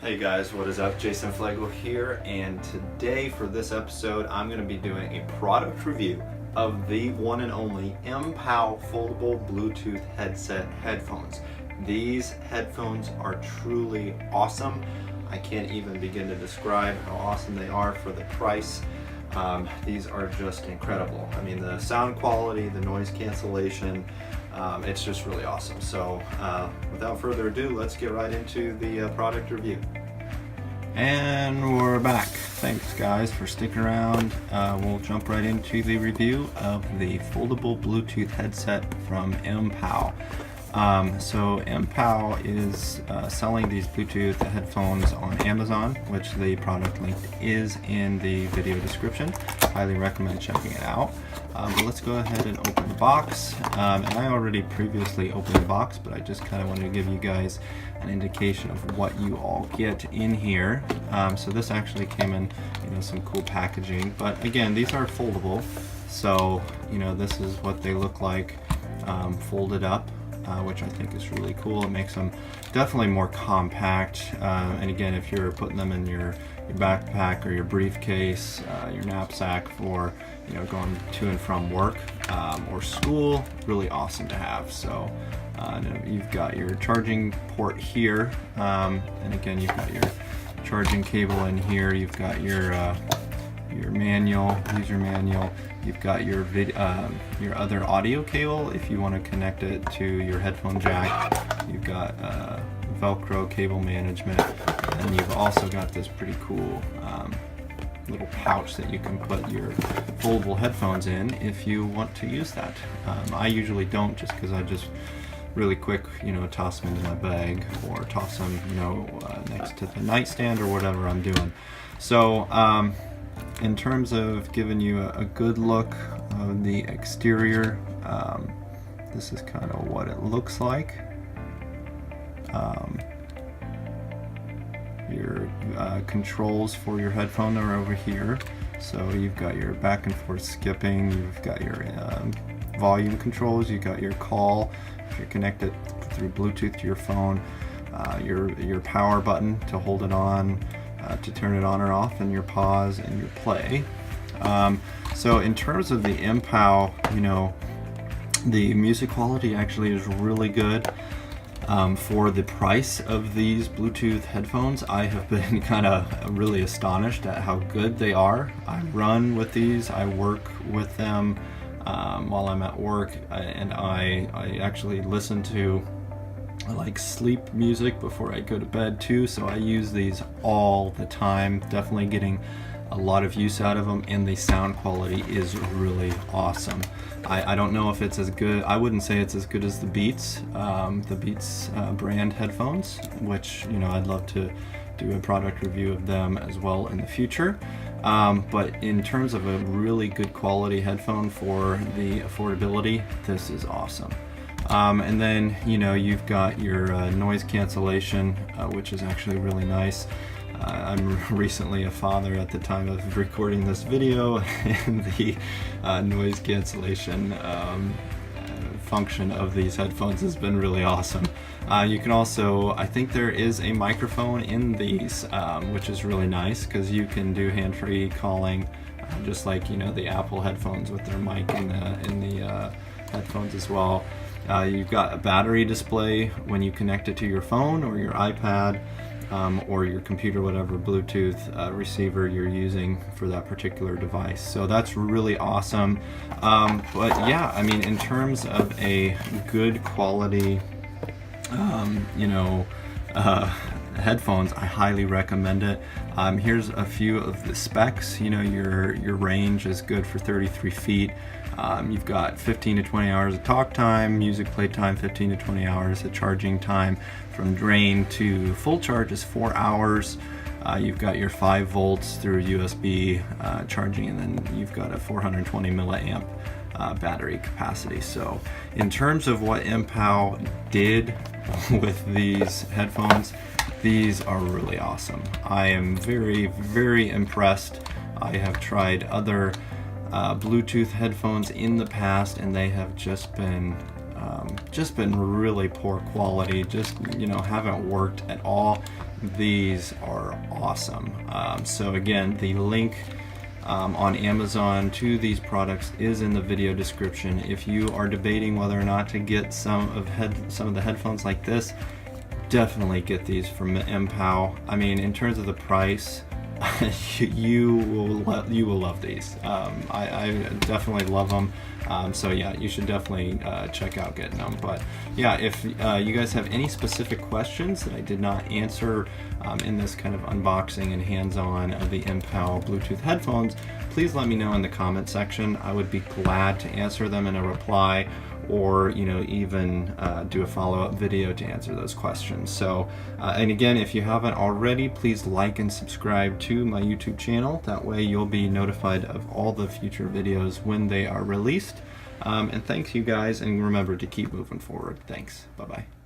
Hey guys, what is up? Jason Fleagle here, and today for this episode I'm going to be doing a product review of the one and only Mpow Foldable Bluetooth headset headphones. These headphones are truly awesome. I can't even begin to describe how awesome they are for the price. These are just incredible. I mean, the sound quality, the noise cancellation, it's just really awesome. So without further ado, let's get right into the product review. And we're back. Thanks guys for sticking around. We'll jump right into the review of the foldable Bluetooth headset from Mpow. So Mpow is selling these Bluetooth headphones on Amazon, which the product link is in the video description. Highly recommend checking it out. But let's go ahead and open the box. And I already previously opened the box, but I just kind of wanted to give you guys an indication of what you all get in here. So this actually came in, some cool packaging. But again, these are foldable, so this is what they look like folded up. Which I think is really cool. It makes them definitely more compact, and again, if you're putting them in your backpack or your briefcase, your knapsack for going to and from work or school, really awesome to have. So you've got your charging port here, and again, you've got your charging cable in here. You've got your manual, user manual. You've got your other audio cable if you want to connect it to your headphone jack. You've got Velcro cable management, and you've also got this pretty cool little pouch that you can put your foldable headphones in if you want to use that. I usually don't, just because I just really quick, toss them into my bag or toss them, next to the nightstand or whatever I'm doing. So in terms of giving you a good look of the exterior, this is kind of what it looks like. Your controls for your headphone are over here. So you've got your back and forth skipping, you've got your volume controls, you've got your call if you're connected through Bluetooth to your phone, your power button to hold it on, to turn it on or off, and your pause and your play. So in terms of the Mpow, the music quality actually is really good. For the price of these Bluetooth headphones, I have been kind of really astonished at how good they are. I run with these, I work with them while I'm at work, and I actually listen to sleep music before I go to bed too, so I use these all the time. Definitely getting a lot of use out of them, and the sound quality is really awesome. I don't know if it's as good. I wouldn't say it's as good as the Beats brand headphones, which I'd love to do a product review of them as well in the future. But in terms of a really good quality headphone for the affordability, this is awesome. And then you've got your noise cancellation, which is actually really nice. I'm recently a father at the time of recording this video, and the noise cancellation function of these headphones has been really awesome. You can also, I think there is a microphone in these, which is really nice because you can do hand-free calling, just like the Apple headphones with their mic in the headphones as well. You've got a battery display when you connect it to your phone or your iPad or your computer, whatever Bluetooth receiver you're using for that particular device. So that's really awesome. But yeah, I mean, in terms of a good quality, headphones, I highly recommend it. Here's a few of the specs. Your range is good for 33 feet. You've got 15 to 20 hours of talk time, music play time 15 to 20 hours, the charging time from drain to full charge is 4 hours. You've got your 5 volts through USB charging, and then you've got a 420 milliamp battery capacity. So in terms of what Mpow did with these headphones, these are really awesome. I am very, very impressed. I have tried other Bluetooth headphones in the past, and they have just been really poor quality, just haven't worked at all. These are awesome. So again, the link on Amazon to these products is in the video description. If you are debating whether or not to get some of the headphones like this, definitely get these from Mpow. I mean, in terms of the price, you will love these. I definitely love them. So yeah, you should definitely check out getting them. But yeah, if you guys have any specific questions that I did not answer in this kind of unboxing and hands-on of the Mpow Bluetooth headphones, please let me know in the comment section. I would be glad to answer them in a reply, or even do a follow-up video to answer those questions. So and again, if you haven't already, please like and subscribe to my YouTube channel. That way you'll be notified of all the future videos when they are released. And thanks you guys, and remember to keep moving forward. Thanks. Bye-bye.